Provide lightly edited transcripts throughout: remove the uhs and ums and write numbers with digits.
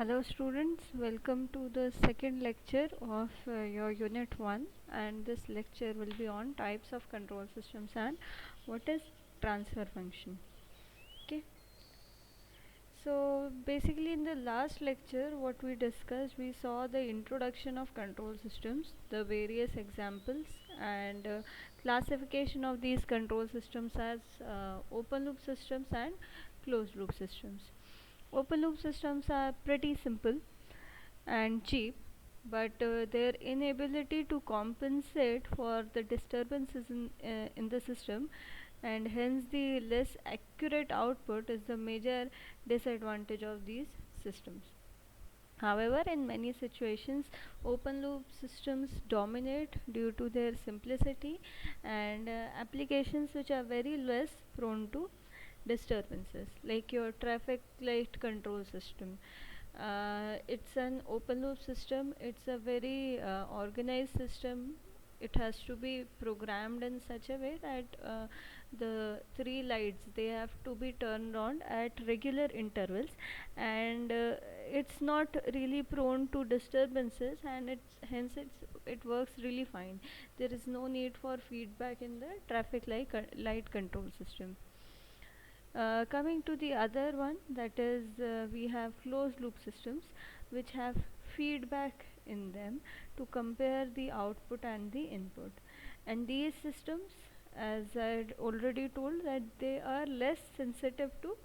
Hello students, welcome to the second lecture of your unit 1, and this lecture will be on types of control systems and what is transfer function. Okay. So basically in the last lecture what we discussed, we saw the introduction of control systems, the various examples, and classification of these control systems as open loop systems and closed loop systems. Open loop systems are pretty simple and cheap, but their inability to compensate for the disturbances in the system, and hence the less accurate output, is the major disadvantage of these systems. However, in many situations, open loop systems dominate due to their simplicity and applications which are very less prone to disturbances, like your traffic light control system. It's an open loop system, it's a very organized system. It has to be programmed in such a way that the three lights, they have to be turned on at regular intervals, and it's not really prone to disturbances, and it works really fine. There is no need for feedback in the traffic light control system. Coming to the other one, that is, we have closed loop systems which have feedback in them to compare the output and the input. And these systems, as I had already told, that they are less sensitive to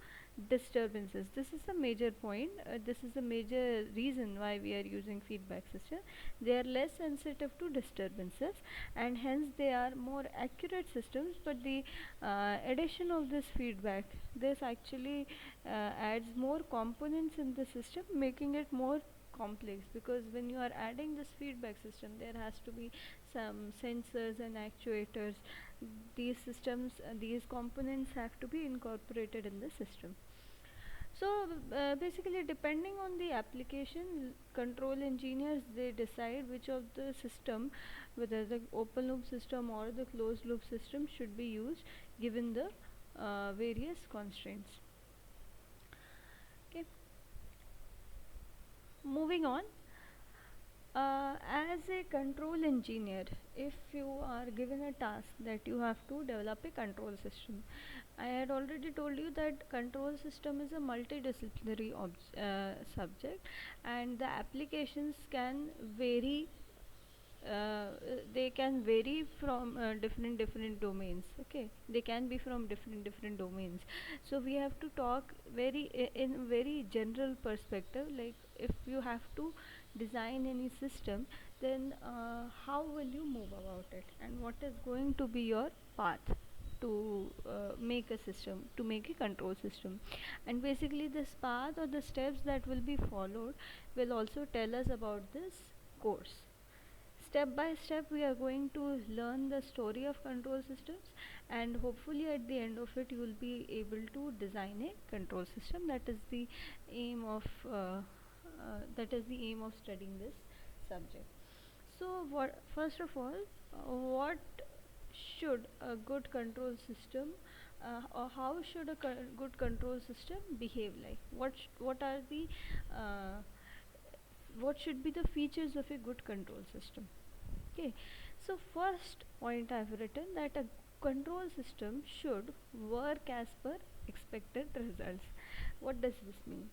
disturbances. This is a major point. This is a major reason why we are using feedback system. They are less sensitive to disturbances, and hence they are more accurate systems. But the addition of this feedback, this actually adds more components in the system, making it more complex, because when you are adding this feedback system, there has to be some sensors and actuators. These systems, these components have to be incorporated in the system. So basically, depending on the application, control engineers, they decide which of the system, whether the open loop system or the closed loop system, should be used given the various constraints. Okay. Moving on, as a control engineer, if you are given a task that you have to develop a control system, I had already told you that control system is a multidisciplinary subject, and the applications can vary. They can vary from different domains. Okay, they can be from different domains. So we have to talk in very general perspective, like if you have to design any system, then how will you move about it, and what is going to be your path to make a system, to make a control system. And basically this path or the steps that will be followed will also tell us about this course. Step by step we are going to learn the story of control systems, and hopefully at the end of it you will be able to design a control system. Aim of that is the aim of studying this subject. So what, first of all, what should a good control system, or how should a good control system behave like? What are the uh, what should be the features of a good control system? Okay, so first point I've written, that a control system should work as per expected results. What does this mean?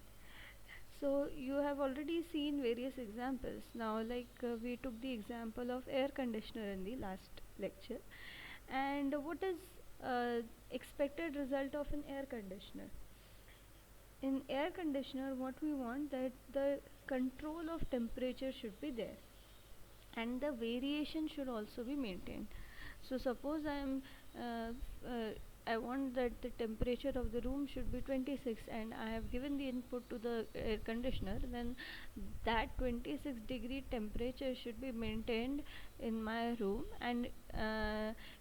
So you have already seen various examples. Now, like we took the example of air conditioner in the last lecture, and what is expected result of an air conditioner? In air conditioner, what we want, that the control of temperature should be there, and the variation should also be maintained. So suppose uh, uh, I want that the temperature of the room should be 26, and I have given the input to the air conditioner, then that 26-degree temperature should be maintained in my room, and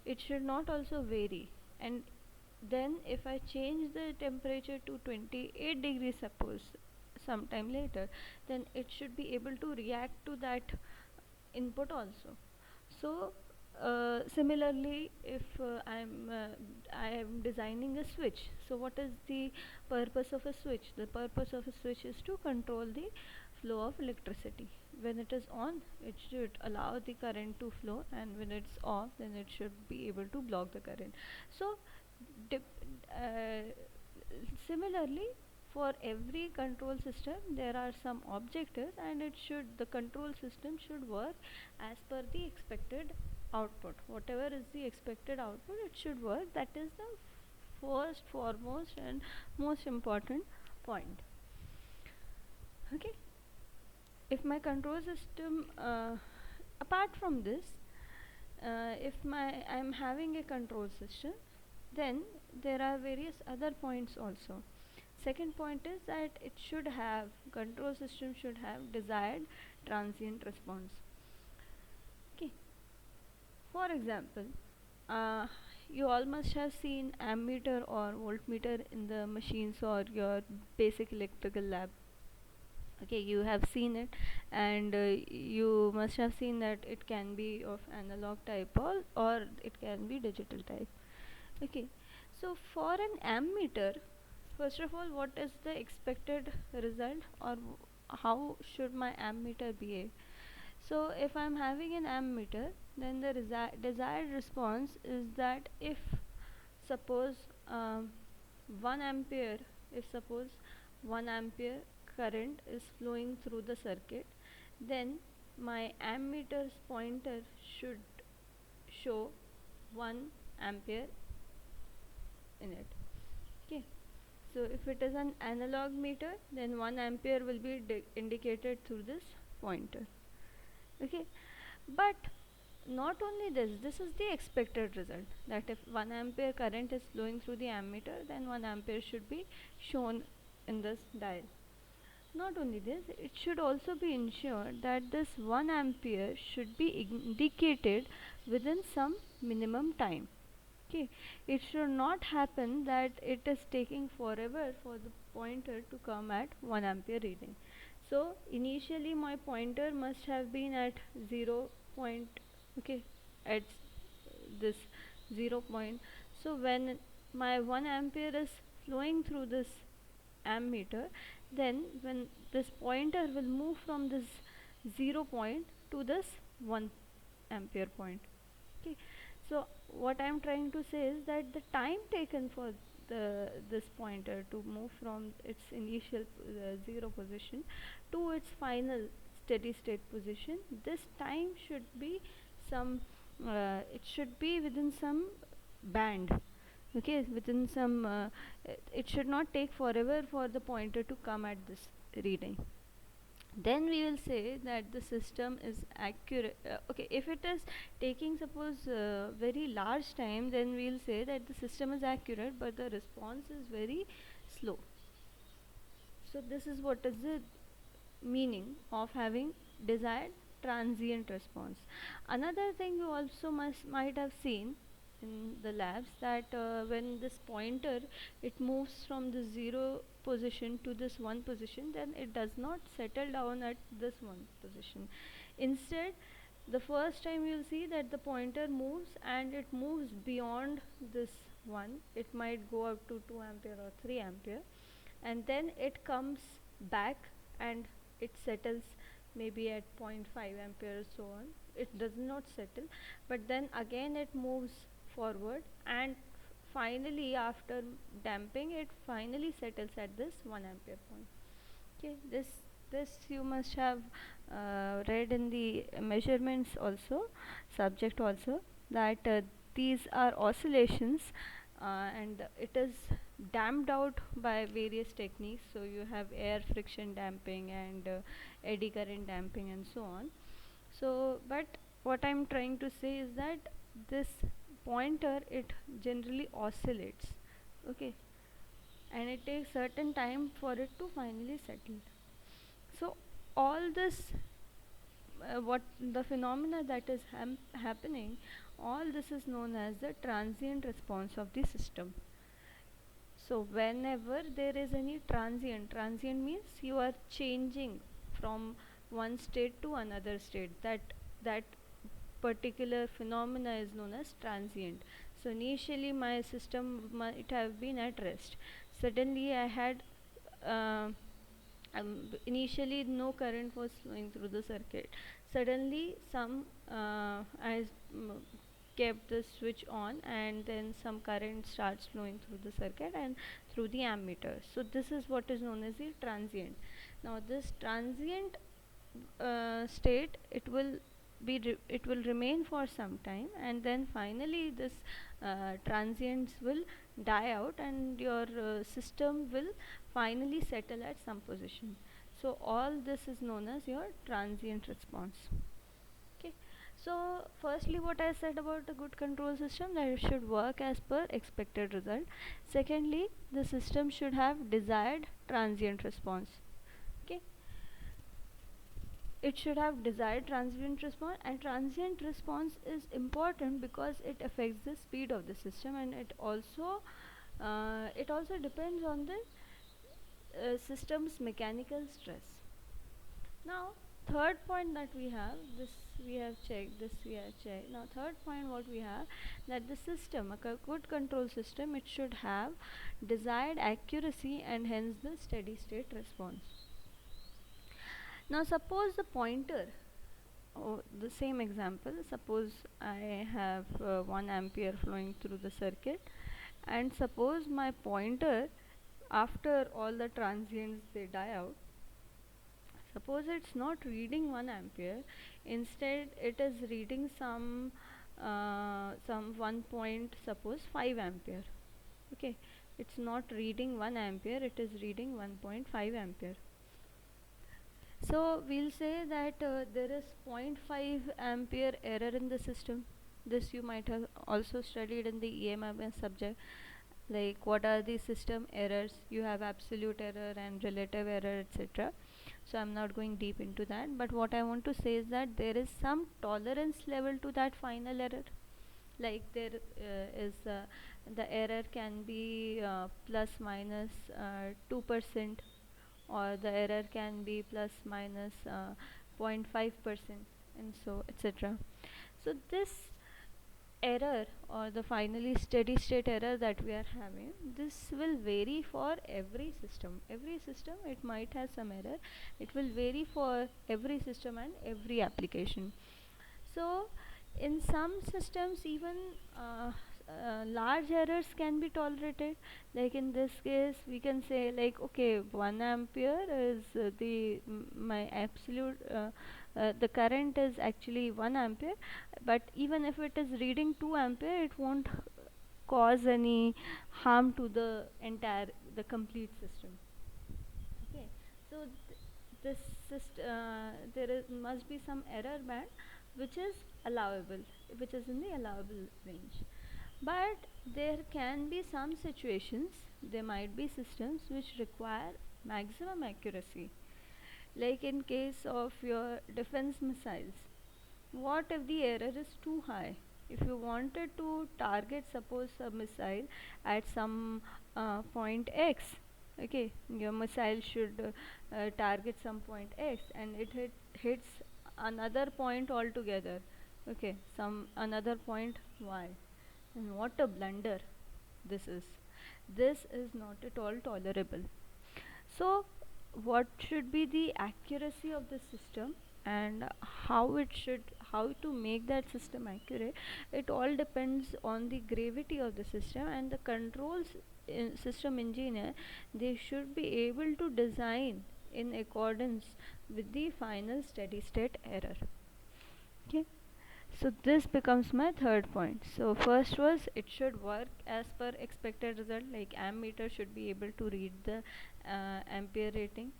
it should not also vary. And then if I change the temperature to 28 degrees, suppose sometime later, then it should be able to react to that input also. So Similarly, if I am designing a switch, so what is the purpose of a switch? The purpose of a switch is to control the flow of electricity. When it is on, it should allow the current to flow, and when it's off, then it should be able to block the current. So, similarly, for every control system there are some objectives, and the control system should work as per the expected output. Whatever is the expected output, it should work. That is the first, foremost, and most important point. Okay. If my control system, apart from this, if I'm having a control system, then there are various other points also. Second point is that control system should have desired transient response. Okay. For example, uh, you all must have seen ammeter or voltmeter in the machines or your basic electrical lab. Okay, you have seen it, and you must have seen that it can be of analog type, or it can be digital type. Okay, so for an ammeter, first of all, what is the expected result, or how should my ammeter behave? So if I'm having an ammeter, then the desired response is that if suppose um, 1 ampere, if suppose 1 ampere current is flowing through the circuit, then my ammeter's pointer should show 1 ampere in it. Okay, so if it is an analog meter, then 1 ampere will be indicated through this pointer. Okay, but not only this is the expected result, that if 1 ampere current is flowing through the ammeter, then 1 ampere should be shown in this dial. Not only this, it should also be ensured that this 1 ampere should be indicated within some minimum time. Okay, it should not happen that it is taking forever for the pointer to come at 1 ampere reading. So initially my pointer must have been at 0 point, okay, at this 0 point. So when my 1 ampere is flowing through this ammeter, then when this pointer will move from this 0 point to this 1 ampere point. Okay, so what I am trying to say is that the time taken for this pointer to move from its initial 0 position to its final steady state position, this time should be some it should be within some band. Okay, within some it should not take forever for the pointer to come at this reading. Then we will say that the system is accurate. Okay, if it is taking suppose very large time, then we will say that the system is accurate, but the response is very slow. So this is what is the meaning of having desired transient response. Another thing you also might have seen in the labs, that when this pointer, it moves from the 0 position to this 1 position, then it does not settle down at this 1 position. Instead, the first time you'll see that the pointer moves, and it moves beyond this 1. It might go up to 2 ampere or 3 ampere, and then it comes back and it settles maybe at 0.5 ampere, so on. It does not settle, but then again it moves forward, and finally after damping, it finally settles at this 1 ampere point. Okay, this you must have read in the measurements also, subject also, that these are oscillations, and it is damped out by various techniques. So you have air friction damping and eddy current damping and so on. So but what I'm trying to say is that this pointer, it generally oscillates. Okay, and it takes certain time for it to finally settle. So all this, what the phenomena that is happening, all this is known as the transient response of the system. So whenever there is any transient means you are changing from one state to another state. That particular phenomena is known as transient. So initially my system might have been at rest. Suddenly I had initially no current was flowing through the circuit. Suddenly I kept the switch on, and then some current starts flowing through the circuit and through the ammeter. So this is what is known as the transient. Now this transient state, it will remain for some time, and then finally this transients will die out, and your system will finally settle at some position. So all this is known as your transient response. Okay, so firstly, what I said about a good control system, that it should work as per expected result. Secondly, the system should have desired transient response. Okay, it should have desired transient response, and transient response is important because it affects the speed of the system, and it also depends on the system's mechanical stress. Now third point that we have, this we have checked. Now third point what we have, that the system, a good control system, it should have desired accuracy and hence the steady state response. Now suppose the pointer, the same example, suppose I have 1 ampere flowing through the circuit, and suppose my pointer, after all the transients they die out, suppose it's not reading 1 ampere, instead it is reading some 1 point, suppose 5 ampere. Okay, it's not reading 1 ampere, it is reading 1.5 ampere. So we'll say that there is 0.5 ampere error in the system. This you might have also studied in the EMIS subject, like what are the system errors. You have absolute error and relative error, etc. So I'm not going deep into that, but what I want to say is that there is some tolerance level to that final error. Like there is the error can be plus minus 2%, or the error can be plus minus 0.5%, and so etc. So this error, or the finally steady state error that we are having, this will vary for every system. It might have some error, it will vary for every system and every application. So in some systems even large errors can be tolerated. Like in this case we can say, like, okay, 1 ampere is my absolute the current is actually 1 ampere, but even if it is reading 2 ampere, it won't cause any harm to the complete system. Okay, so must be some error band which is allowable, which is in the allowable range. But there can be some situations, there might be systems which require maximum accuracy, like in case of your defense missiles. What if the error is too high? If you wanted to target, suppose, a missile at some point X, okay, your missile should target some point X, and hits another point altogether, okay, some another point Y, and what a blunder this is. This is not at all tolerable. So what should be the accuracy of the system, and how to make that system accurate, it all depends on the gravity of the system, and the controls system engineer, they should be able to design in accordance with the final steady state error. Okay, so this becomes my third point. So first was, it should work as per expected result, like ammeter should be able to read the ampere rating.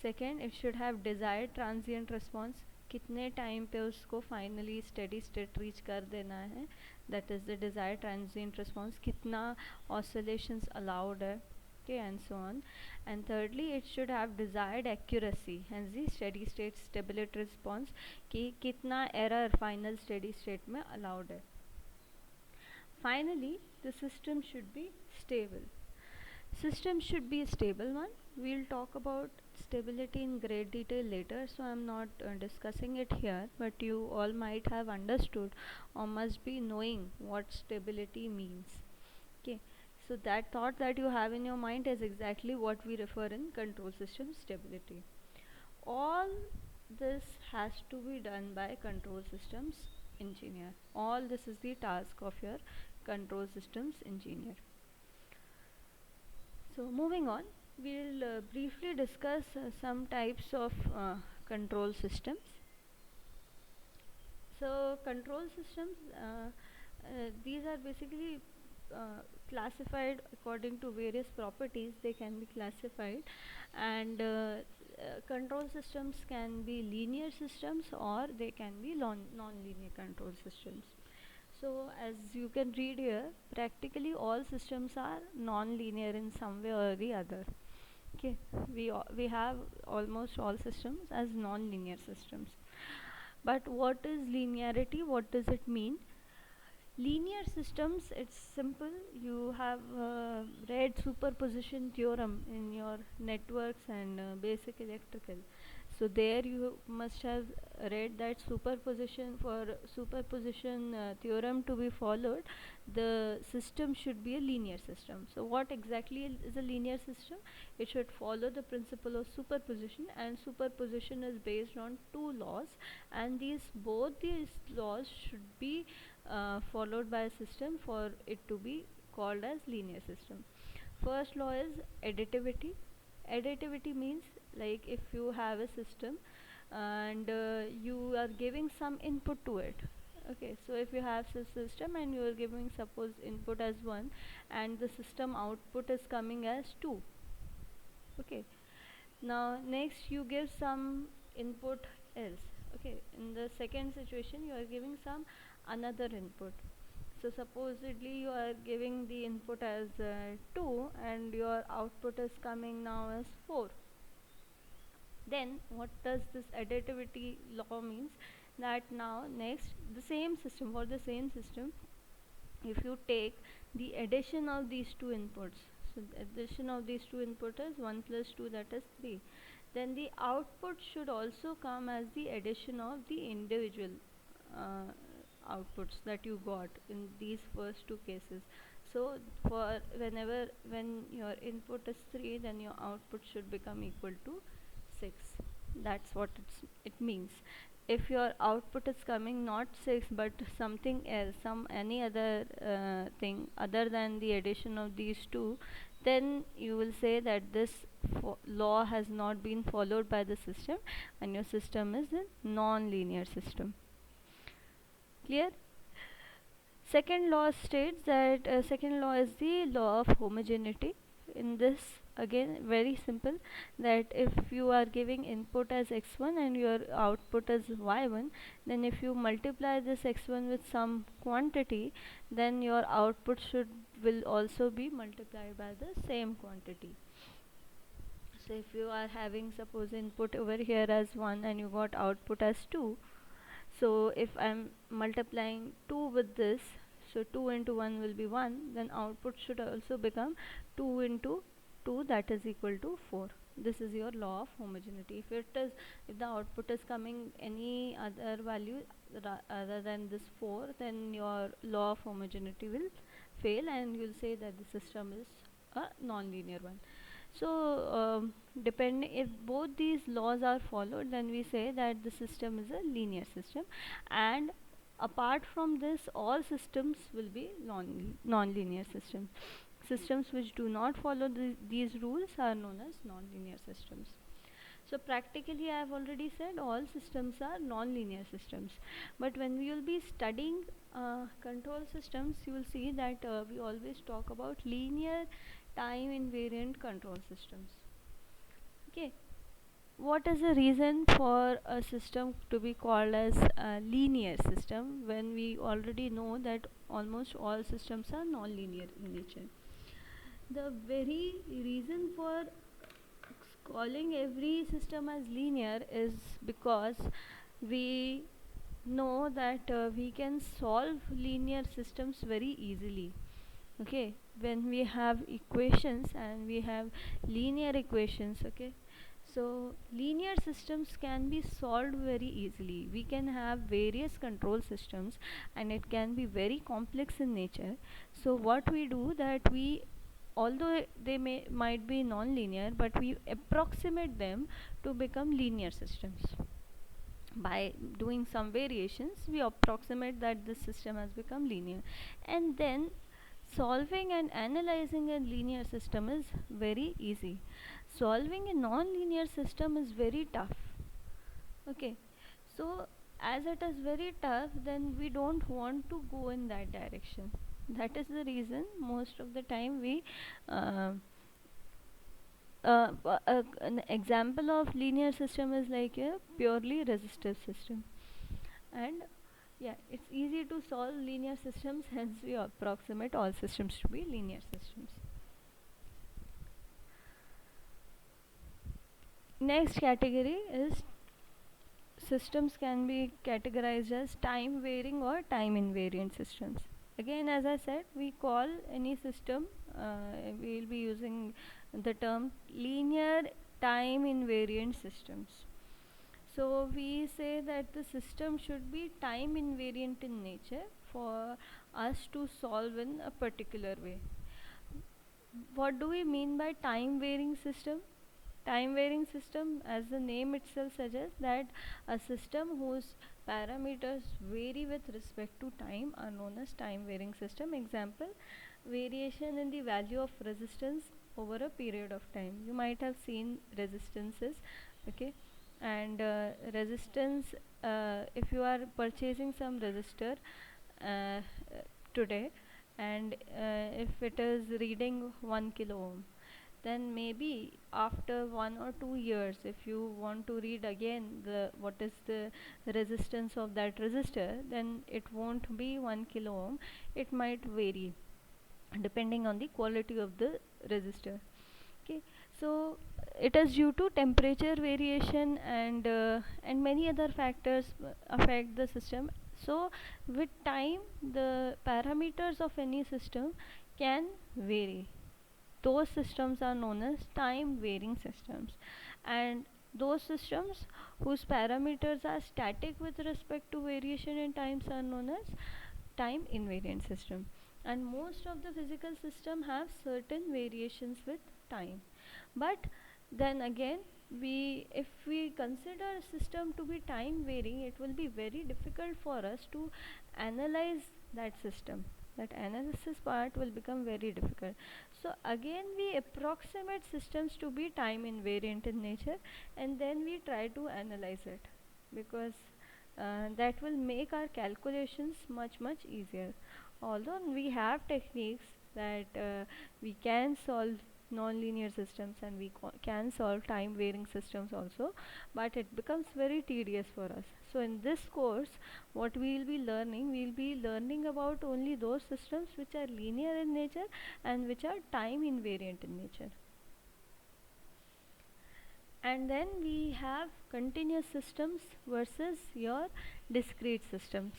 Second, it should have desired transient response, कितने time पे उसको finally steady state reach कर देना है, that is the desired transient response, कितना oscillations allowed है, okay, and so on. And thirdly, it should have desired accuracy, hence the steady state stability response, कि कितना error final steady state में allowed है. Finally, the system should be stable. System should be a stable one, we'll talk about stability in great detail later, so I'm not discussing it here, but you all might have understood or must be knowing what stability means. Okay, so that thought that you have in your mind is exactly what we refer in control system stability. All this has to be done by control systems engineer. All this is the task of your control systems engineer. So moving on, we'll briefly discuss some types of control systems. So control systems, these are basically classified according to various properties. They can be classified, and control systems can be linear systems or they can be non-linear control systems. So as you can read here, practically all systems are non-linear in some way or the other. Okay, we have almost all systems as non-linear systems. But what is linearity? What does it mean? Linear systems, it's simple. You have read superposition theorem in your networks and basic electrical. So there you must have read that superposition, for superposition theorem to be followed, the system should be a linear system. So what exactly is a linear system? It should follow the principle of superposition, and superposition is based on two laws, and both these laws should be followed by a system for it to be called as linear system. First law is additivity. Additivity means, like, if you have a system and you are giving some input to it. Okay, so if you have a system and you are giving, suppose, input as 1 and the system output is coming as 2. Okay, now next you give some input else. Okay, in the second situation you are giving some another input. So supposedly you are giving the input as 2 and your output is coming now as 4. Then what does this additivity law means? That now next, the same system, for the same system, if you take the addition of these two inputs, so the addition of these two inputs is 1 plus 2, that is 3, then the output should also come as the addition of the individual uh, outputs that you got in these first two cases. So for when your input is 3, then your output should become equal to 6. That's what it means. If your output is coming not 6 but something else, some any other thing other than the addition of these two, then you will say that this law has not been followed by the system and your system is a non-linear system. Clear? Second law states that second law is the law of homogeneity. In this, again, very simple, that if you are giving input as x1 and your output is y1, then if you multiply this x1 with some quantity, then your output will also be multiplied by the same quantity. So if you are having, suppose, input over here as 1 and you got output as 2, so if I'm multiplying 2 with this, so 2 into 1 will be 1, then output should also become 2 into 2, that is equal to 4. This is your law of homogeneity. If the output is coming any other value other than this 4, then your law of homogeneity will fail and you'll say that the system is a non-linear one. So depending, if both these laws are followed, then we say that the system is a linear system, and apart from this, all systems will be non-linear systems. Systems which do not follow these rules are known as non-linear systems. So practically I have already said all systems are non-linear systems, but when we will be studying control systems, you will see that we always talk about linear time invariant control systems. Okay, what is the reason for a system to be called as a linear system when we already know that almost all systems are non-linear in nature? The very reason for calling every system as linear is because we know that we can solve linear systems very easily. Okay, when we have equations and we have linear equations, okay, so linear systems can be solved very easily. We can have various control systems and it can be very complex in nature. So what we do that we, although they might be non-linear, but we approximate them to become linear systems. By doing some variations we approximate that the system has become linear, and then solving and analyzing a linear system is very easy. Solving a non-linear system is very tough. Okay, so as it is very tough, then we don't want to go in that direction. That is the reason most of the time we uh, an example of linear system is like a purely resistive system. And yeah, it's easy to solve linear systems, hence we approximate all systems to be linear systems. Next category is systems can be categorized as time varying or time invariant systems. Again, as I said, we call any system, we will be using the term linear time invariant systems. So we say that the system should be time invariant in nature for us to solve in a particular way. What do we mean by time varying system? Time varying system, as the name itself suggests, that a system whose parameters vary with respect to time are known as time varying system. Example, variation in the value of resistance over a period of time. You might have seen resistances, okay, and resistance, if you are purchasing some resistor uh, today, and if it is reading 1 kilo ohm, then maybe after 1 or 2 years, if you want to read again the what is the resistance of that resistor, then it won't be 1 kilo ohm, it might vary depending on the quality of the resistor. Okay, so it is due to temperature variation and many other factors affect the system. So with time the parameters of any system can vary. Those systems are known as time varying systems, and those systems whose parameters are static with respect to variation in times are known as time invariant system. And most of the physical system have certain variations with time, but then again, we if we consider a system to be time varying, it will be very difficult for us to analyze that system. That analysis part will become very difficult. So again we approximate systems to be time invariant in nature, and then we try to analyze it, because that will make our calculations much easier. Although we have techniques that we can solve non-linear systems and we can solve time varying systems also, but it becomes very tedious for us. So in this course what we will be learning, we will be learning about only those systems which are linear in nature and which are time invariant in nature. And then we have continuous systems versus your discrete systems.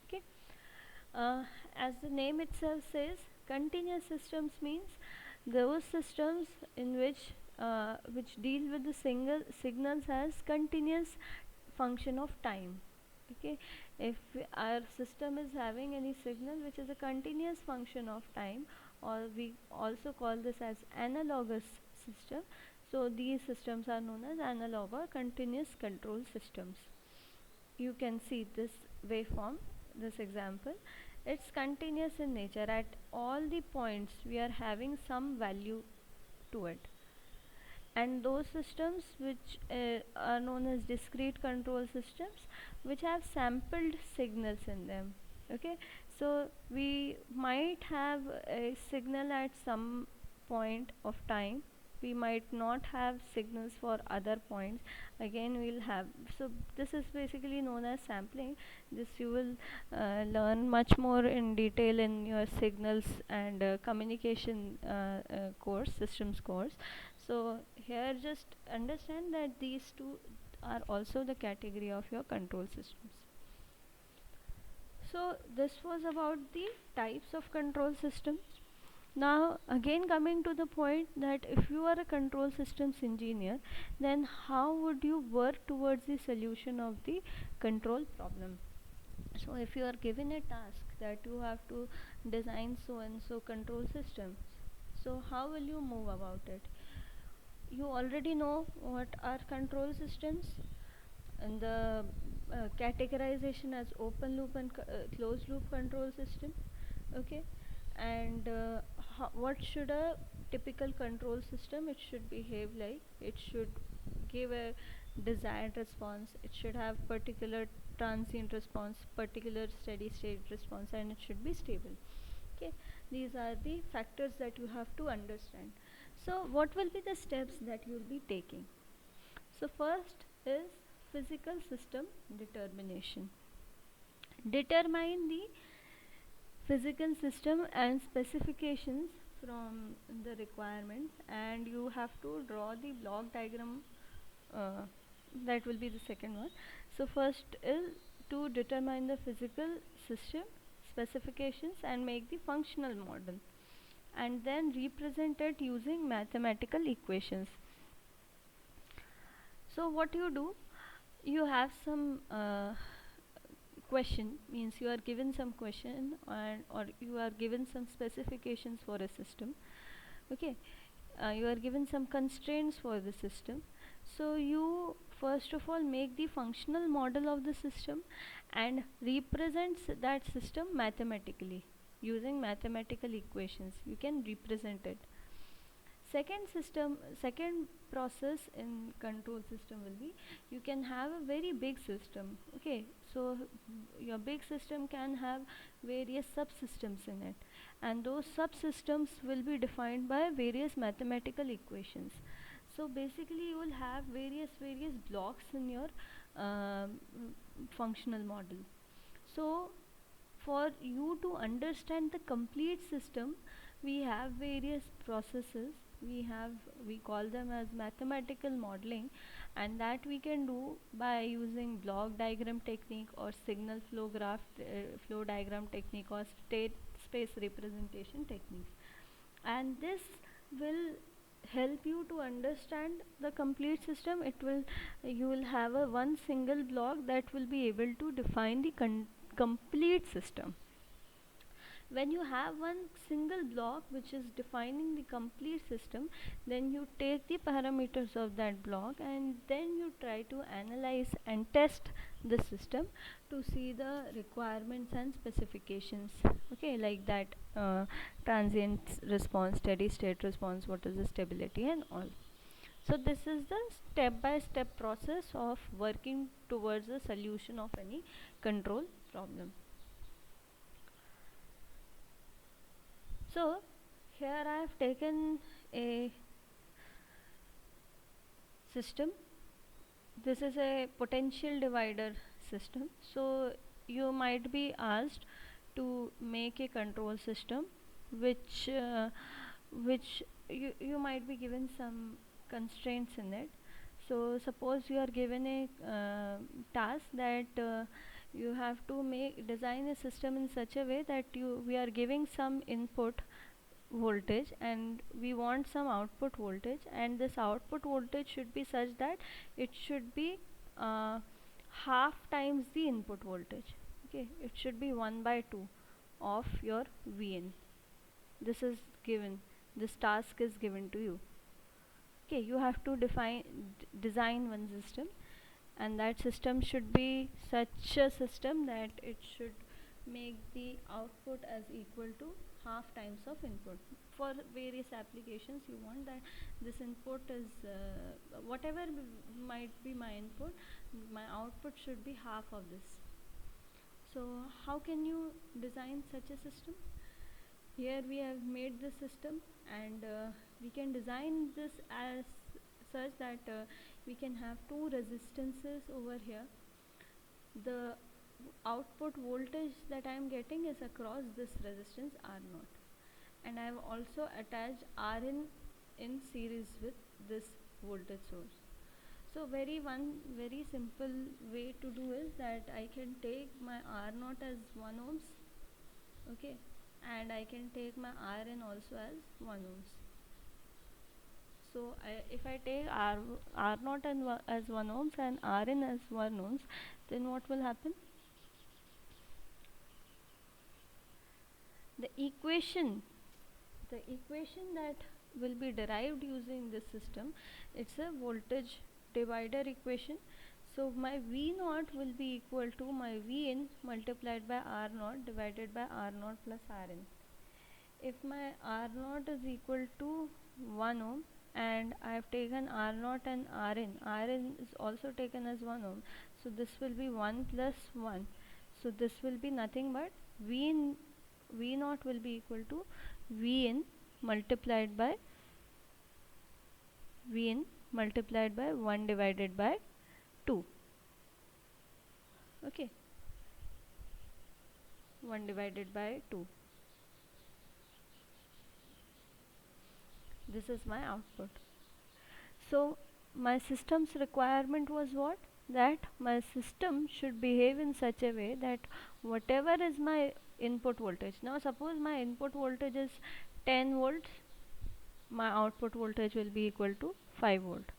Okay, as the name itself says, continuous systems means those systems in which deal with the single signals as continuous function of time. Okay, if our system is having any signal which is a continuous function of time, or we also call this as analogous system, so these systems are known as analog or continuous control systems. You can see this waveform, this example. It's continuous in nature. At all the points we are having some value to it, and those systems which are known as discrete control systems, which have sampled signals in them. Okay, so we might have a signal at some point of time, we might not have signals for other points, again we'll have. So this is basically known as sampling. This you will learn much more in detail in your signals and communication course, systems course. So here just understand that these two are also the category of your control systems. So this was about the types of control systems. Now again coming to the point that if you are a control systems engineer, then how would you work towards the solution of the control problem? So if you are given a task that you have to design so and so control systems, so how will you move about it? You already know what are control systems, and the categorization as open loop and closed loop control system. Okay, and what should a typical control system, it should behave like? It should give a desired response, it should have particular transient response, particular steady state response, and it should be stable. Okay, these are the factors that you have to understand. So what will be the steps that you will be taking? So first is physical system determination. Determine the physical system and specifications from the requirements, and you have to draw the block diagram. uh, that will be the second one. So first is to determine the physical system specifications and make the functional model, and then represent it using mathematical equations. So what you do, you have some question, means you are given some question, and or you are given some specifications for a system. Okay, you are given some constraints for the system. So you first of all make the functional model of the system and represents that system mathematically. Using mathematical equations you can represent it. Second process in control system will be, you can have a very big system. Okay, so your big system can have various subsystems in it, and those subsystems will be defined by various mathematical equations. So basically you will have various blocks in your um, functional model. So for you to understand the complete system, we have various processes. We call them as mathematical modeling, and that we can do by using block diagram technique or signal flow diagram technique or state space representation techniques. And this will help you to understand the complete system. It will, you will have a one single block that will be able to define the complete system. When you have one single block which is defining the complete system, then you take the parameters of that block and then you try to analyze and test the system to see the requirements and specifications. Okay, like that, transient response, steady state response, what is the stability and all. So this is the step by step process of working towards the solution of any control problem. So here I have taken a system. This is a potential divider system. So you might be asked to make a control system which you might be given some constraints in it. So suppose you are given a task that you have to make design a system in such a way that you we are giving some input voltage and we want some output voltage, and this output voltage should be such that it should be uh, half times the input voltage. Okay, it should be 1 by 2 of your Vn. This is given, this task is given to you. Okay, you have to design one system, and that system should be such a system that it should make the output as equal to half times of input. For various applications you want that this input is whatever might be my input, my output should be half of this. So how can you design such a system? Here we have made the system, and we can design this as such that we can have two resistances over here. The output voltage that I am getting is across this resistance R0, and I have also attached Rin in series with this voltage source. So very simple way to do is that I can take my R0 as 1 ohms. Okay, and I can take my Rn also as 1 ohms. So if I take R naught as 1 ohms and Rn as 1 ohms, then what will happen? The equation, the equation that will be derived using this system, it's a voltage divider equation. So my V naught will be equal to my V in multiplied by R naught divided by R naught plus Rn. If my R naught is equal to 1 ohm and I have taken R naught and Rn is also taken as 1 ohm, so this will be 1 plus 1. So this will be nothing but V naught will be equal to V in multiplied by 1 divided by 2. Okay, 1 divided by 2. This is my output. So my system's requirement was what? That my system should behave in such a way that whatever is my input voltage. Now suppose my input voltage is 10 volts, my output voltage will be equal to 5 volt.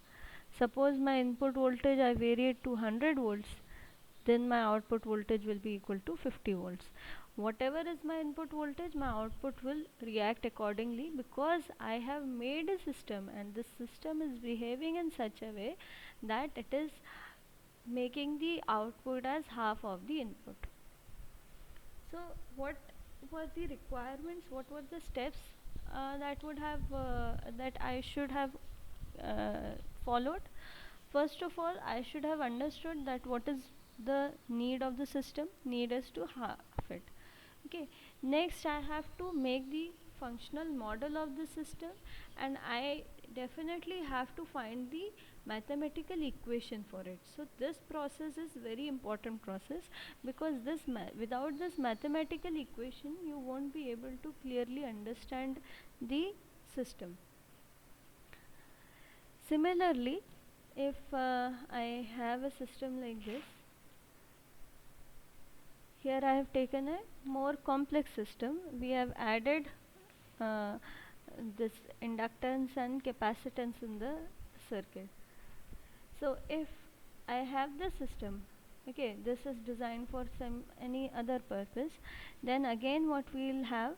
Suppose my input voltage I vary it to 100 volts, then my output voltage will be equal to 50 volts. Whatever is my input voltage, my output will react accordingly, because I have made a system and this system is behaving in such a way that it is making the output as half of the input. So what were the requirements, what were the steps that I should have uh, followed? First of all, I should have understood that what is the need of the system. Need is to half it. Okay. Next, I have to make the functional model of the system, and I definitely have to find the mathematical equation for it. So this process is very important process, because without this mathematical equation you won't be able to clearly understand the system. Similarly, if I have a system like this, here I have taken a more complex system. We have added uh, this inductance and capacitance in the circuit. So if I have the system, okay, this is designed for some any other purpose, then again what we will have,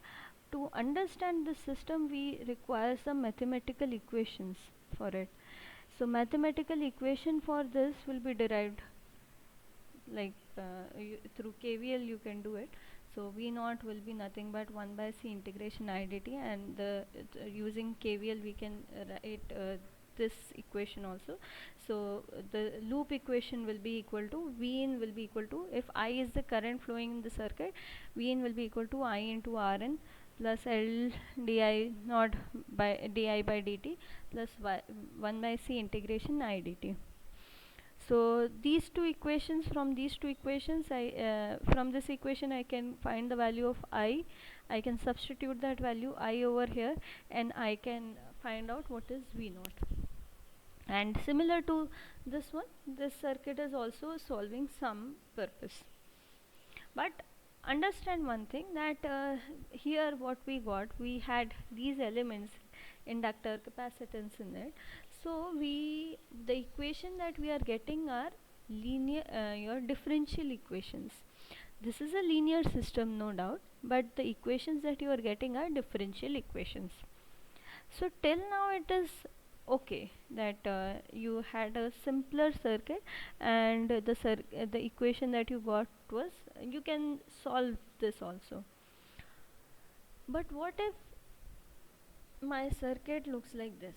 to understand the system we require some mathematical equations for it. So mathematical equation for this will be derived like through KVL you can do it. So V naught will be nothing but 1 by C integration I dt, and using KVL we can write this equation also. So the loop equation will be equal to V in will be equal to, if I is the current flowing in the circuit, V in will be equal to I into Rn plus L di naught by di by dt plus 1 by C integration I dt. So these two equations, from these two equations from this equation I can find the value of I can substitute that value I over here, and I can find out what is V naught. And similar to this one, this circuit is also solving some purpose. But understand one thing, that here what we got, we had these elements, inductor, capacitance in it. So the equation that we are getting are linear, your differential equations. This is a linear system, no doubt, but the equations that you are getting are differential equations. So till now it is okay that you had a simpler circuit, and the equation that you got was, you can solve this also. But what if my circuit looks like this?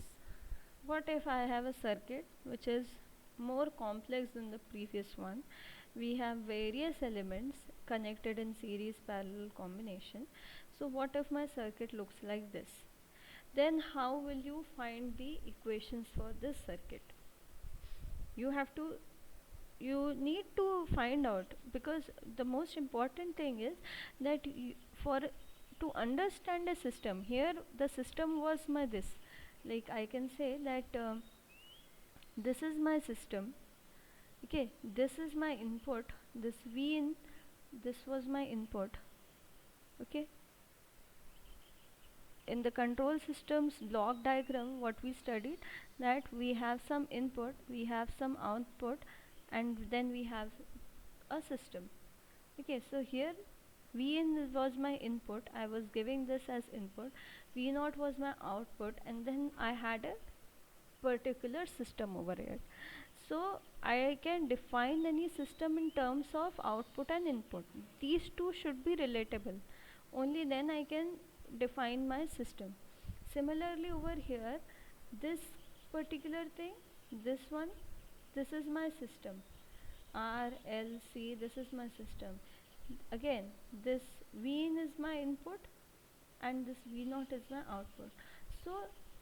What if I have a circuit which is more complex than the previous one? We have various elements connected in series parallel combination. So what if my circuit looks like this? Then how will you find the equations for this circuit? You have to, you need to find out, because the most important thing is that for to understand a system, here the system was my this, like I can say that this is my system, okay, this is my input, this V in, this was my input, okay, in the control systems block diagram, what we studied, that we have some input, we have some output, and then we have a system. Okay, so here Vn was my input, I was giving this as input, V0 was my output, and then I had a particular system over here. So I can define any system in terms of output and input. These two should be relatable. Only then I can define my system. Similarly over here, this particular thing, this one, this is my system. R, L, C, this is my system. Again, this V in is my input and this V0 is my output. So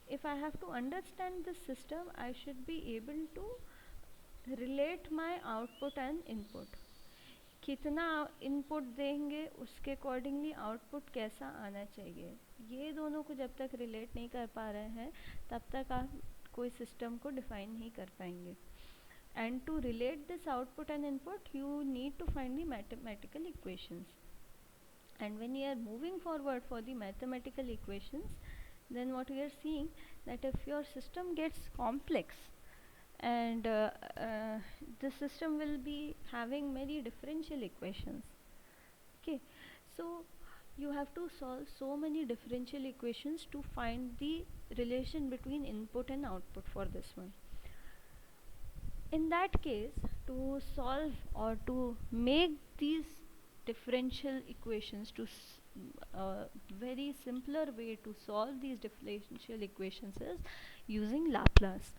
if I have to understand this system, I should be able to relate my output and input. कितना input देंगे उसके accordingly output कैसा आना चाहिए, ये दोनों को जब तक रिलेट नहीं कर पा रहे हैं तब तक आप कोई सिस्टम को डिफाइन नहीं कर पाएंगे. And to relate this output and input, you need to find the mathematical equations. And when you are moving forward for the mathematical equations, then what we are seeing, that if your system gets complex and the system will be having many differential equations. Okay, so you have to solve so many differential equations to find the relation between input and output for this one. In that case, to solve or to make these differential equations, to very simpler way to solve these differential equations is using Laplace.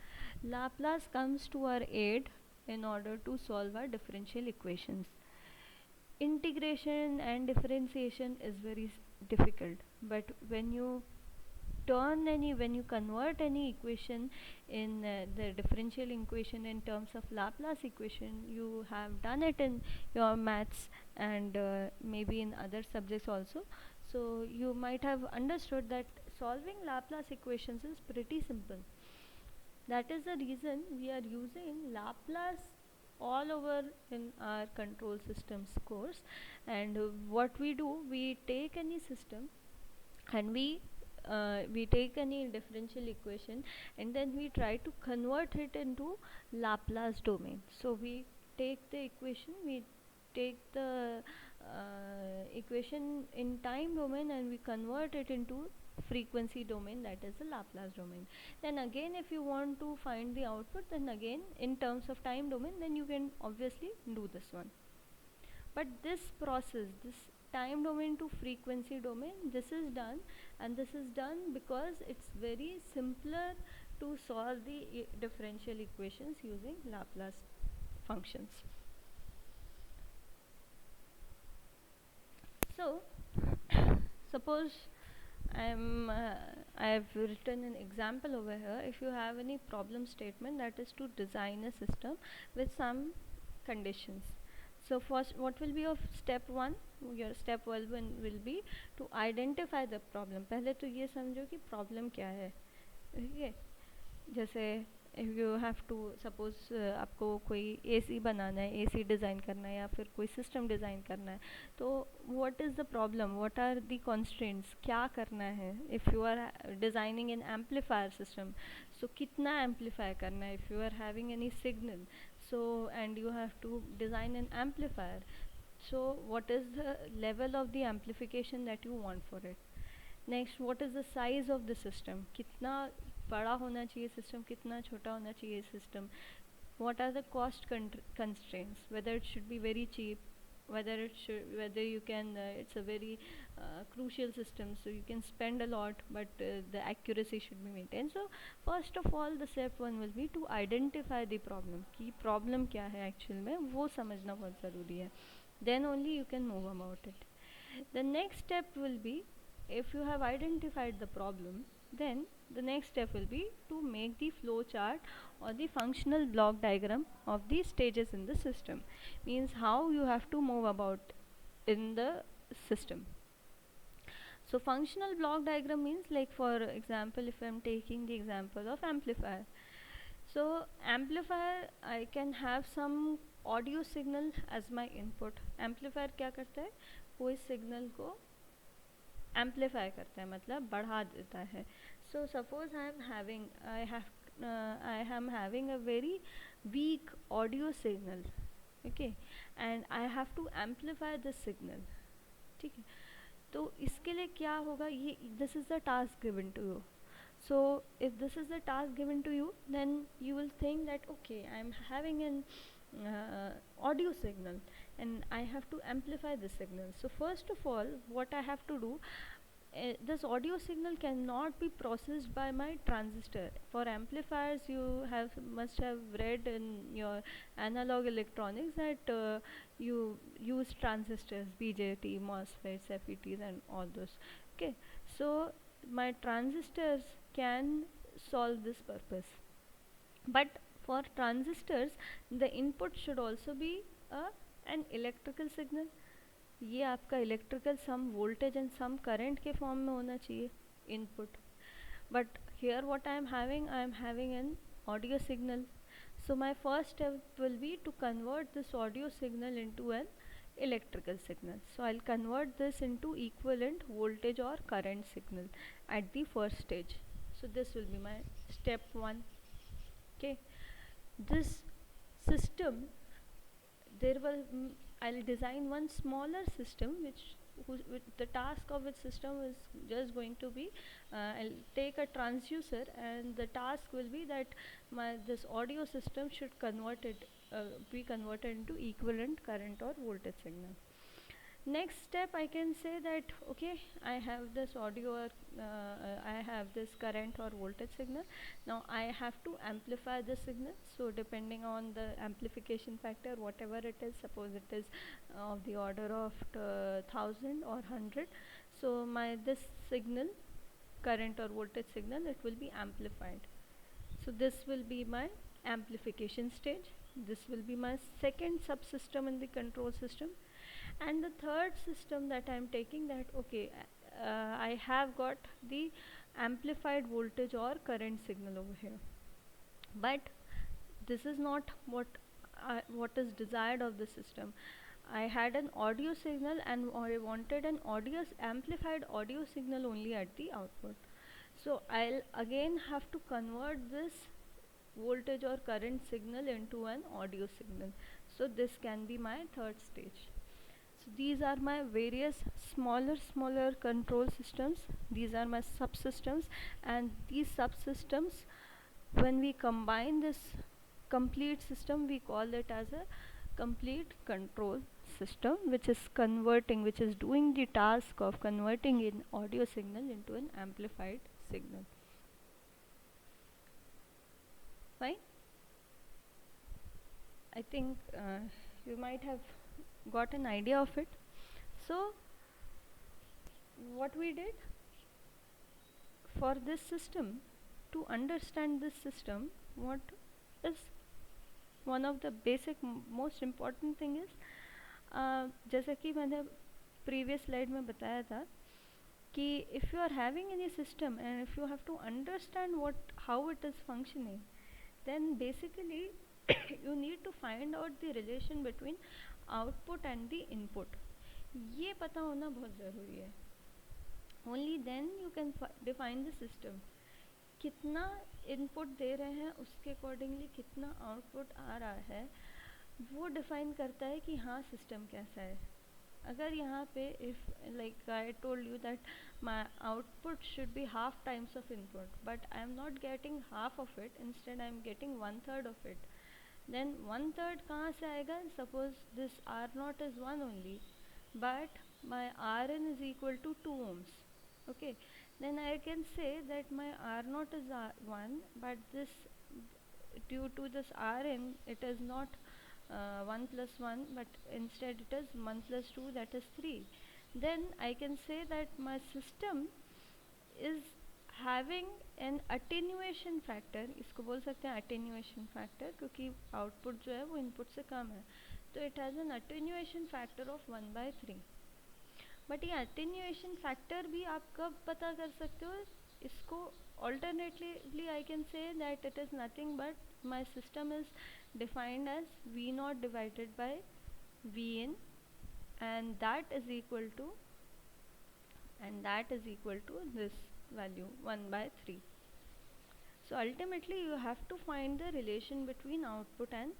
Laplace comes to our aid in order to solve our differential equations. Integration and differentiation is very difficult, but when you convert any equation in the differential equation in terms of Laplace equation, you have done it in your maths and maybe in other subjects also, so you might have understood that solving Laplace equations is pretty simple. That is the reason we are using Laplace all over in our control systems course. And what we do, we take any system and we take any differential equation and then we try to convert it into Laplace domain. So we take the equation, we take the equation in time domain and we convert it into frequency domain, that is the Laplace domain. Then again, if you want to find the output, then again in terms of time domain, then you can obviously do this one. But this process, this time domain to frequency domain, this is done, and this is done because it's very simpler to solve the differential equations using Laplace functions. So suppose I have written an example over here. If you have any problem statement, that is to design a system with some conditions. So first, what will be your step 1? Your step 1 will be to identify the problem. पहले तो ये समझो कि problem क्या है. ठीक, जैसे if you have to suppose आपको कोई AC बनाना है, AC डिज़ाइन करना है या फिर कोई सिस्टम डिज़ाइन करना है, तो what is the problem, what are the constraints, क्या करना है. if you are designing an amplifier system, so कितना amplify करना है. if you are having any signal, so and you have to design an amplifier, so what is the level of the amplification that you want for it. Next, what is the size of the system, कितना बड़ा होना चाहिए system, कितना छोटा होना चाहिए system. what are the cost constraints, whether it should be very cheap, whether you can it's a very crucial system, so you can spend a lot but the accuracy should be maintained. So first of all, the step 1 will be to identify the problem, कि problem क्या है actual में, वो समझना बहुत ज़रूरी है. then only you can move about it. The next step will be, if you have identified the problem, then the next step will be to make the flow chart or the functional block diagram of the stages in the system. Means how you have to move about in the system. So functional block diagram means, like for example, if I am taking the example of amplifier. So amplifier, I can have some audio signal as my input. Amplifier क्या करता है, कोई signal को amplify करता है, मतलब बढ़ा देता है. So suppose I am having a very weak audio signal. Okay, and I have to amplify this signal. ठीक है, तो इसके लिए क्या होगा, ये this is the task given to you. So if this is the task given to you, then you will think that okay, I am having an audio signal and I have to amplify this signal. So first of all, what I have to do, this audio signal cannot be processed by my transistor. For amplifiers, you must have read in your analog electronics that you use transistors, BJT, MOSFETs, FETs, and all those. Okay, so my transistors can solve this purpose. But for transistors, the input should also be an electrical signal. ये आपका electrical some voltage and some current के form में होना चाहिए input. But here what I am having an audio signal. So my first step will be to convert this audio signal into an electrical signal. So I'll convert this into equivalent voltage or current signal at the first stage. So this will be my step 1. Okay, this system, there will I'll design one smaller system with the task of its system is just going to be I'll take a transducer, and the task will be that this audio system should be converted into equivalent current or voltage signal. Next step, I can say that okay, I have this audio or I have this current or voltage signal. Now I have to amplify the signal. So depending on the amplification factor, whatever it is, suppose it is of the order of 1000 or 100, so my this signal, current or voltage signal, it will be amplified. So this will be my amplification stage. This will be my second subsystem in the control system. And the third system that I am taking, that okay, I have got the amplified voltage or current signal over here, but this is not what is desired of the system. I had an audio signal and I wanted an amplified audio signal only at the output. So I'll again have to convert this voltage or current signal into an audio signal. So this can be my third stage. So these are my various smaller control systems. These are my subsystems, and these subsystems, when we combine this complete system, we call it as a complete control system, which is doing the task of converting an audio signal into an amplified signal. Fine. I think you might have got an idea of it. So what we did for this system, to understand this system, what is one of the basic most important thing is, जैसा कि मैंने previous slide में बताया था कि if you are having any system and if you have to understand how it is functioning, then basically you need to find out the relation between output and the input. ये पता होना बहुत ज़रूरी है. Only then you can define the system. कितना input दे रहे हैं उसके अकॉर्डिंगली कितना आउटपुट आ रहा है, वो डिफाइन करता है कि हाँ सिस्टम कैसा है. अगर यहाँ पे if like I told you that my output should be half times of input, but I am not getting half of it, instead I am getting 1/3 of it, then 1/3 कहाँ से आएगा. Suppose this R0 is 1 only, but my Rn is equal to 2 ohms. Okay, then I can say that my R0 is 1, but this, due to this Rn, it is not 1 plus 1, but instead it is 1 plus 2, that is 3. Then I can say that my system is having an attenuation factor. इसको बोल सकते हैं attenuation factor, क्योंकि output जो है वो input से कम है, तो it has an attenuation factor of 1/3. But ये attenuation factor भी आप कब पता कर सकते हो, इसको alternatively I can say that it is nothing but my system is defined as V0 divided by Vin, and that is equal to and that is equal to this value 1 by 3. So ultimately you have to find the relation between output and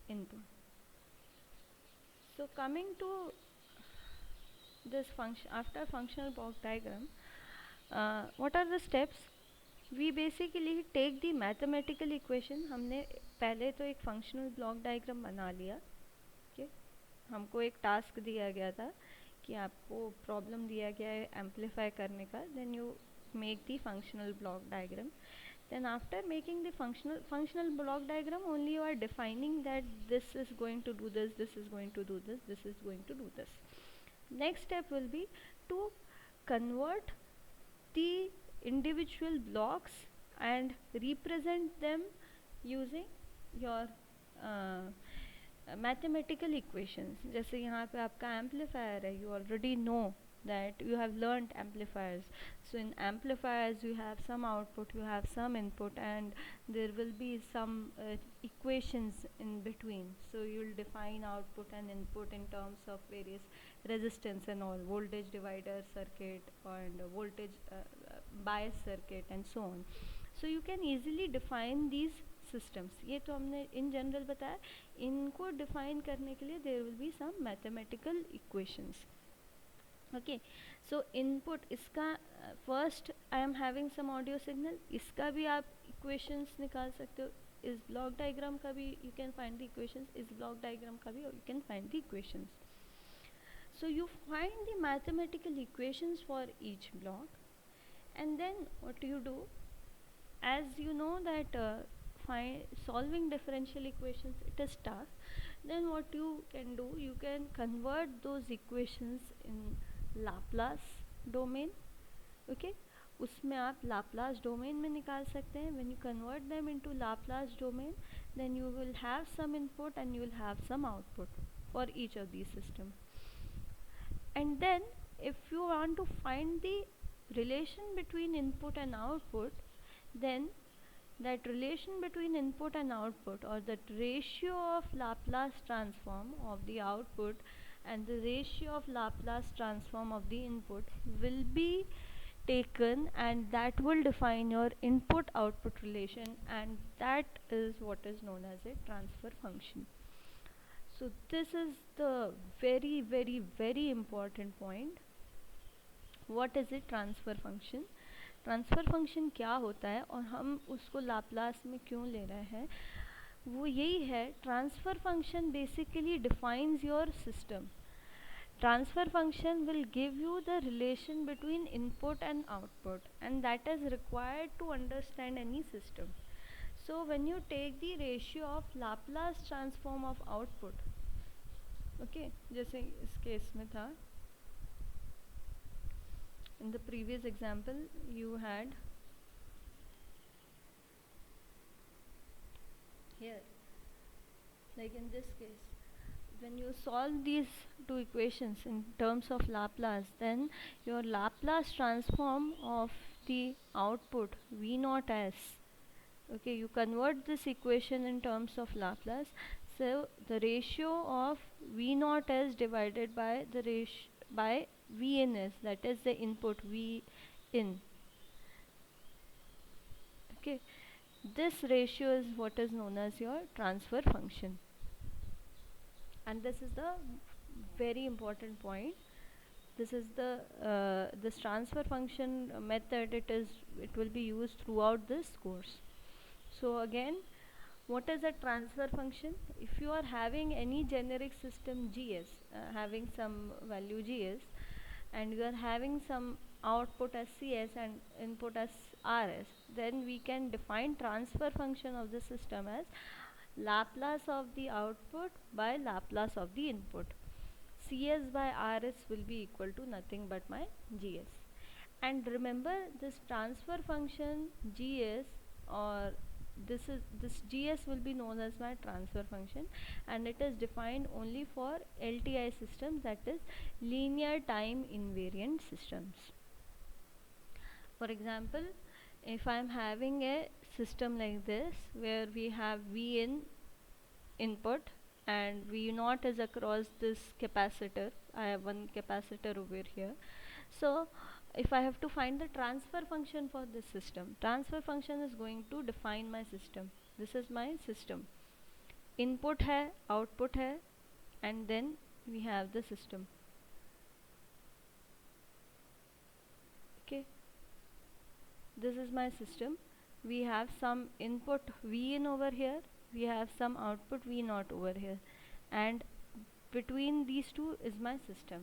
input. So coming to this function, after functional block diagram, what are the steps? We basically take the mathematical equation. हमने पहले तो एक functional block diagram बना लिया. Okay? हमको एक task दिया गया था कि आपको प्रॉब्लम दिया गया है एम्पलीफाई करने का. Then you make the functional block diagram. Then after making the functional block diagram, only you are defining that this is going to do this, this is going to do this, this is going to do this. Next step will be to convert the individual blocks and represent them using your mathematical equations. जैसे यहाँ पे आपका amplifier है, you already know that you have learnt amplifiers. So in amplifiers you have some output, you have some input, and there will be some equations in between. So you will define output and input in terms of various resistance and all, voltage divider circuit and voltage bias circuit and so on. So you can easily define these systems. ये तो हमने in general बताया. इनको define करने के लिए there will be some mathematical equations. Okay, so input इसका first I am having some audio signal. इसका भी आप equations निकाल सकते हो. इस block diagram का भी you can find the equations. इस block diagram का भी you can find the equations. So you find the mathematical equations for each block, and then what you do, as you know that solving differential equations, it is tough. Then what you can do, you can convert those equations in Laplace domain. Okay, उसमें आप Laplace domain में निकाल सकते हैं. When you convert them into Laplace domain, then you will have some input and you will have some output for each of these systems. And then if you want to find the relation between input and output, then that relation between input and output, or that ratio of Laplace transform of the output and the ratio of Laplace transform of the input, will be taken, and that will define your input output relation, and that is what is known as a transfer function. So this is the very very very important point. What is a transfer function? Transfer function क्या होता है और हम उसको Laplace में क्यों ले रहे हैं, वो यही है. Transfer function basically defines your system. Transfer function will give you the relation between input and output, and that is required to understand any system. So when you take the ratio of Laplace transform of output, okay, जैसे इस case में था, in the previous example you had here, like in this case, when you solve these two equations in terms of Laplace, then your Laplace transform of the output V naught S, okay, you convert this equation in terms of Laplace. So the ratio of V naught S divided by the ratio by V in S, that is the input V in. Okay, this ratio is what is known as your transfer function, and this is the very important point. This is the this transfer function method. It will be used throughout this course. So again, what is a transfer function? If you are having any generic system GS, having some value GS, and you are having some output as CS and input as RS, then we can define transfer function of the system as Laplace of the output by Laplace of the input. CS by RS will be equal to nothing but my GS. And remember, this transfer function GS, or this GS will be known as my transfer function, and it is defined only for LTI systems, that is linear time invariant systems. For example, if I am having a system like this where we have V in input and V naught is across this capacitor, I have one capacitor over here. So if I have to find the transfer function for this system, transfer function is going to define my system. This is my system. Input है, output है, and then we have the system. Okay, this is my system. We have some input V in over here, we have some output V naught over here, and between these two is my system.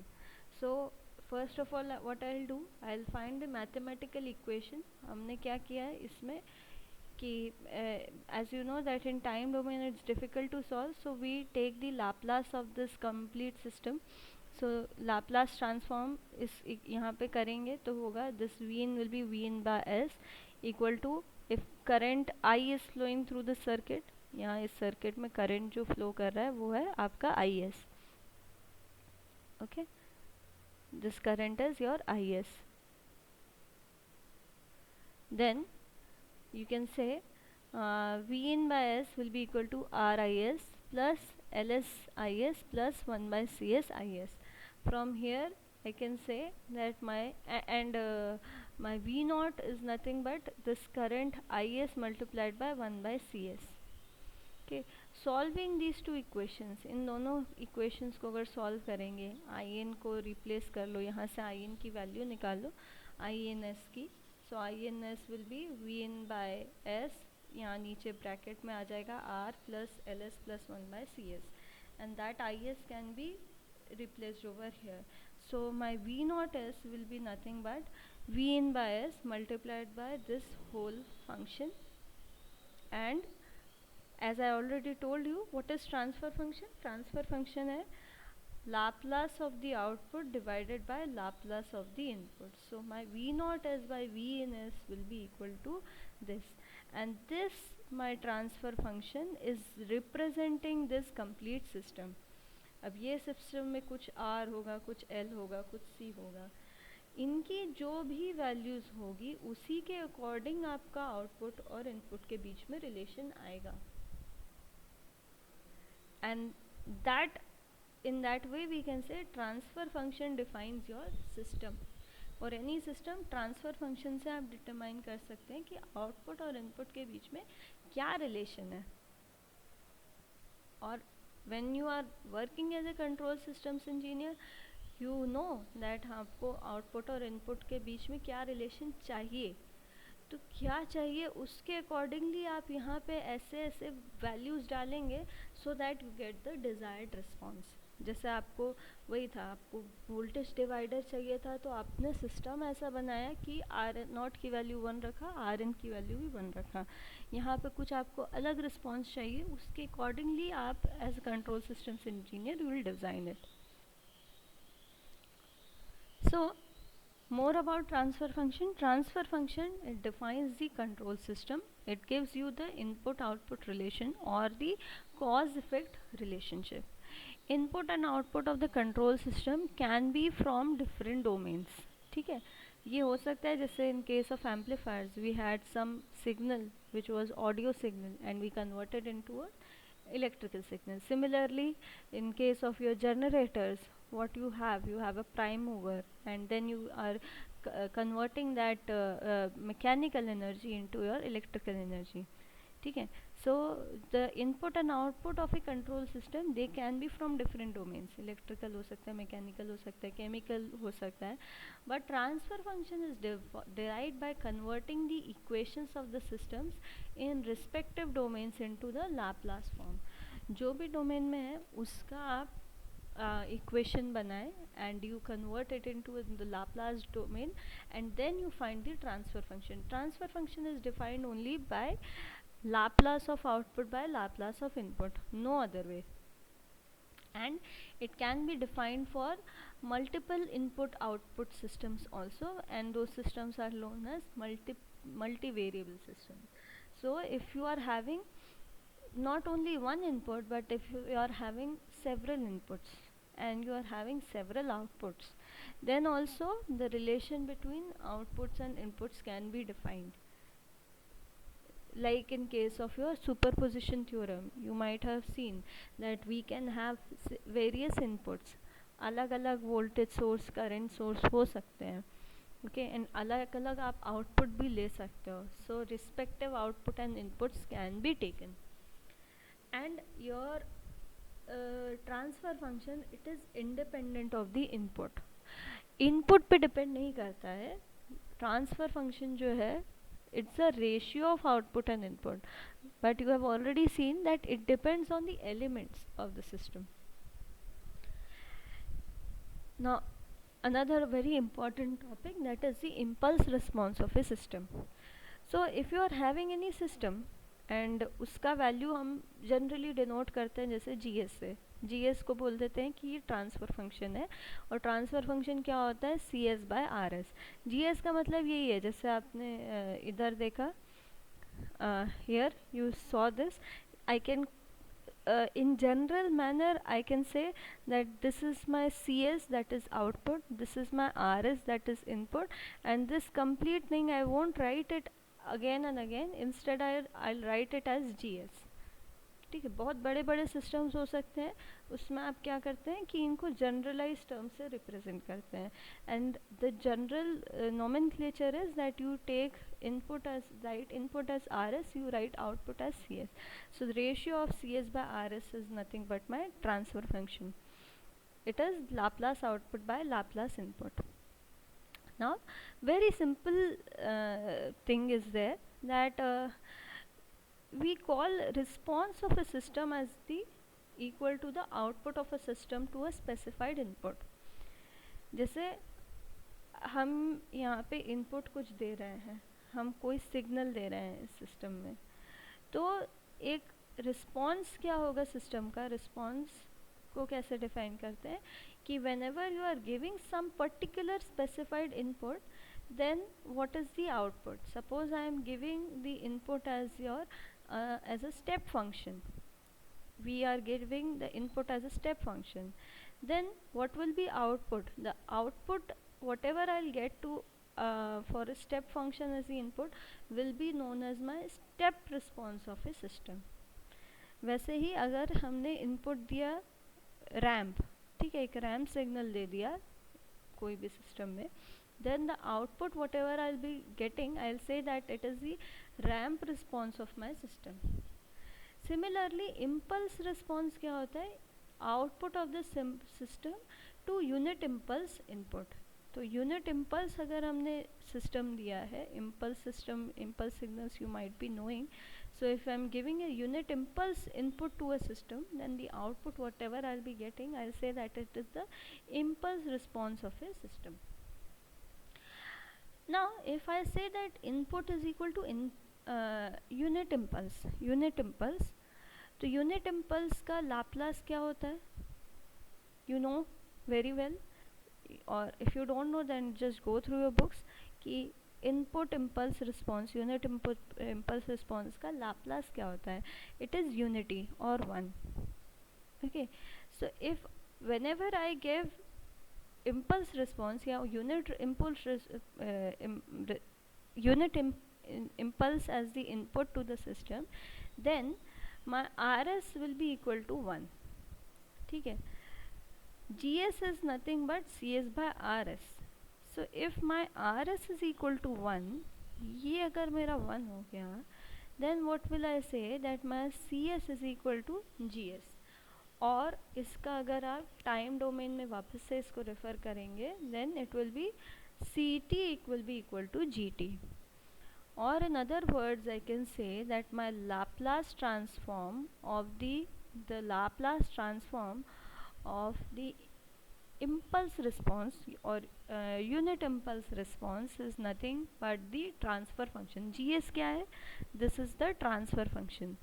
So first of all, what I'll do, I'll find the mathematical equation. हमने क्या किया है इसमें कि as you know that in time domain it's difficult to solve, so we take the Laplace of this complete system. So Laplace transform इस यहाँ पे करेंगे तो होगा this V in will be V in by S equal to, if current I is flowing through the circuit, यहाँ इस circuit में current जो flow कर रहा है वो है आपका IS. Okay, this current is your IS. Then you can say V in by S will be equal to RIS plus LSIS plus 1 by CSIS. From here I can say that my my V naught is nothing but this current IS multiplied by 1 by CS. Okay, solving these two equations, इन दोनों equations को अगर solve करेंगे, I N को replace कर लो, यहाँ से I N की वैल्यू निकाल लो आई एन एस की. So I N S will be V N by S, यहाँ नीचे ब्रैकेट में आ जाएगा R plus L S plus 1 by C S, and that I S can be replaced over here. So my V naught S will be nothing but V in by S multiplied by this whole function. And as I already told you, what is transfer function? Transfer function है Laplace of the output divided by Laplace of the input. So my V naught S by V in S will be equal to this, and this my transfer function is representing this complete system. अब ये system में कुछ R होगा, कुछ L होगा, कुछ C होगा, इनकी जो भी वैल्यूज़ होगी उसी के अकॉर्डिंग आपका आउटपुट और इनपुट के बीच में रिलेशन आएगा. And that in that way we can say transfer function defines your system. और any system transfer function से आप determine कर सकते हैं कि आउटपुट और इनपुट के बीच में क्या रिलेशन है. और when you are working as a control systems engineer, you know that आपको आउटपुट और इनपुट के बीच में क्या रिलेशन चाहिए. तो क्या चाहिए उसके अकॉर्डिंगली आप यहाँ पे ऐसे ऐसे वैल्यूज़ डालेंगे so that you get the desired response. जैसे आपको वही था, आपको वोल्टेज डिवाइडर चाहिए था तो आपने सिस्टम ऐसा बनाया कि आर नॉट की वैल्यू 1 रखा, आर एन की वैल्यू भी 1 रखा. यहाँ पे कुछ आपको अलग रिस्पॉन्स चाहिए, उसके अकॉर्डिंगली आप as a control systems engineer you will design it. So more about transfer function. Transfer function, it defines the control system. It gives you the input output relation or the cause effect relationship. Input and output of the control system can be from different domains. ठीक है, ये हो सकता है जैसे in case of amplifiers we had some signal which was audio signal and we converted into a electrical signal. Similarly, in case of your generators, what you have a prime mover, and then you are converting that mechanical energy into your electrical energy. ठीक है, so the input and output of a control system, they can be from different domains. electrical हो सकता है, mechanical हो सकता है, chemical हो सकता है, but transfer function is derived by converting the equations of the systems in respective domains into the Laplace form. जो भी डोमेन में है उसका आप equation बनाए and you convert it into the Laplace domain, and then you find the transfer function. Transfer function is defined only by Laplace of output by Laplace of input, no other way. And it can be defined for multiple input output systems also, and those systems are known as multivariable systems. So if you are having not only one input, but if you are having several inputs and you are having several outputs, then also the relation between outputs and inputs can be defined. Like in case of your superposition theorem, you might have seen that we can have various inputs, अलग अलग voltage source, current source हो सकते हैं. Okay, and अलग अलग आप output भी ले सकते हो. So respective output and inputs can be taken. And your transfer function it is independent of the input. Input पे डिपेंड नहीं करता है. ट्रांसफ़र फंक्शन जो है it's a ratio of output and input, but you have already seen that it depends on the elements of the system. Now another very important topic, that is the impulse response of a system. So if you are having any system and उसका value हम generally denote करते हैं जैसे G S से. G S को बोल देते हैं कि ये ट्रांसफ़र फंक्शन है, और ट्रांसफ़र फंक्शन क्या होता है, C S by R S. G S का मतलब यही है, जैसे आपने इधर देखा, here you saw this. I can in general manner I can say that this is my CS, that is output, this is my RS, that is input, and this complete thing I won't write it again and again. Instead I'll write it as GS. ठीक है, बहुत बड़े बड़े systems हो सकते हैं, उसमें आप क्या करते हैं कि इनको जनरलाइज टर्म से रिप्रेजेंट करते हैं. And the general nomenclature is that you take input as write input as rs, you write output as cs. So the ratio of cs by rs is nothing but my transfer function. It is Laplace output by Laplace input. Now very simple thing is there, that we call response of a system as the equal to the output of a system to a specified input. जैसे हम यहाँ पे input कुछ दे रहे हैं, हम कोई signal दे रहे हैं इस सिस्टम में, तो एक रिस्पॉन्स क्या होगा सिस्टम का. रिस्पॉन्स को कैसे डिफाइन करते हैं कि whenever you are giving some particular specified input, then what is the output. Suppose I am giving the input as your as a step function. We are giving the input as a step function. Then what will be output? The output, whatever I'll get to for a step function as the input, will be known as my step response of a system. वैसे ही अगर हमने input दिया ramp, ठीक है, एक ramp signal दे दिया कोई भी सिस्टम में, then the output whatever I'll be getting, I'll say that it is the ramp response of my system. Similarly impulse response क्या होता है, output of the system to unit impulse input. तो unit impulse अगर हमने system दिया है, impulse system, impulse signals you might be knowing. So if I am giving a unit impulse input to a system, then the output whatever I'll be getting, I'll say that it is the impulse response of a system. Now if I say that input is equal to unit impulse, तो unit impulse का Laplace क्या होता है, you know very well, or if you don't know then just go through your books, कि input impulse response, unit input impulse response का Laplace क्या होता है, it is unity or 1. Okay, so if whenever I give impulse response या unit impulse impulse as the input to the system, then my RS will be equal to 1. ठीक है, GS is nothing but CS by RS. So if my RS is equal to 1, ये अगर मेरा 1 हो गया, then what will I say, that my CS is equal to GS. और इसका अगर आप टाइम डोमेन में वापस से इसको रेफ़र करेंगे, then it will be CT will be equal to GT. Or in other words I can say that my Laplace transform of the Laplace transform of the impulse response or unit impulse response is nothing but the transfer function. GS क्या है? This is the transfer function.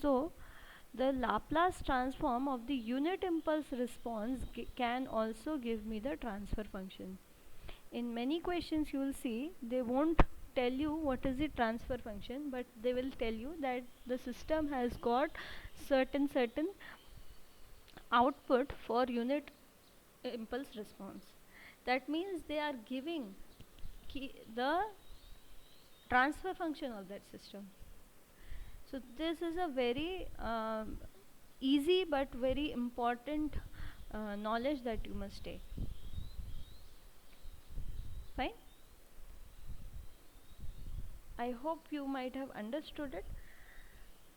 So the Laplace transform of the unit impulse response can also give me the transfer function. In many questions you will see they won't tell you what is the transfer function, but they will tell you that the system has got certain output for unit impulse response. That means they are giving the transfer function of that system. So this is a very easy but very important knowledge that you must take. Fine. I hope you might have understood it.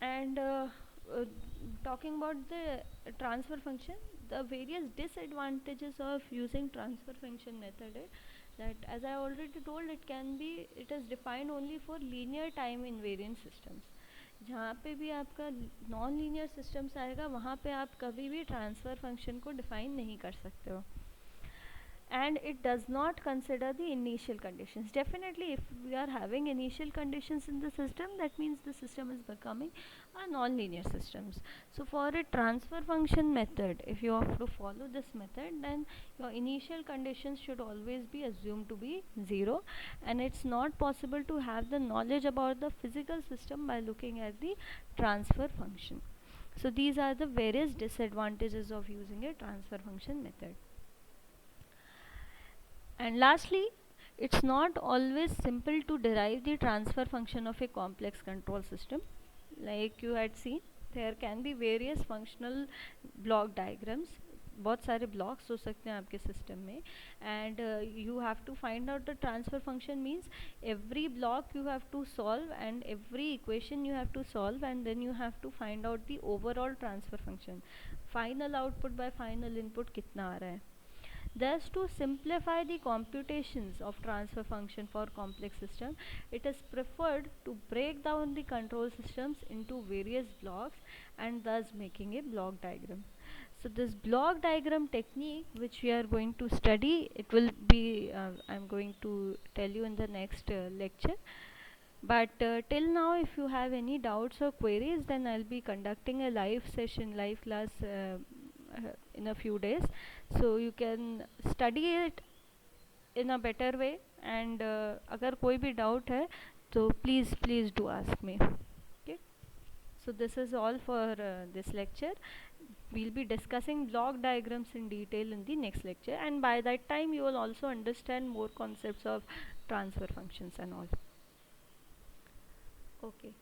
And uh, talking about the transfer function, the various disadvantages of using transfer function method is that, as I already told, it is defined only for linear time invariant systems. जहाँ पे भी आपका non linear systems आएगा वहाँ पे आप कभी भी ट्रांसफ़र फंक्शन को डिफाइन नहीं कर सकते हो. And it does not consider the initial conditions. Definitely, if we are having initial conditions in the system, that means the system is becoming a non-linear systems. So for a transfer function method, if you have to follow this method, then your initial conditions should always be assumed to be 0, and it's not possible to have the knowledge about the physical system by looking at the transfer function. So these are the various disadvantages of using a transfer function method. And lastly, it's not always simple to derive the transfer function of a complex control system. Like you had seen, there can be various functional block diagrams. बहुत सारे blocks हो सकते हैं आपके system में, and you have to find out the transfer function. Means every block you have to solve and every equation you have to solve, and then you have to find out the overall transfer function. Final output by final input कितना आ रहा है. Thus, to simplify the computations of transfer function for complex system, it is preferred to break down the control systems into various blocks and thus making a block diagram. So this block diagram technique which we are going to study, it will be I'm going to tell you in the next lecture. But till now, if you have any doubts or queries, then I'll be conducting a live session, live class in a few days. So you can study it in a better way. And अगर कोई भी doubt है, तो please do ask me. Okay. So this is all for this lecture. We'll be discussing block diagrams in detail in the next lecture, and by that time you will also understand more concepts of transfer functions and all. Okay.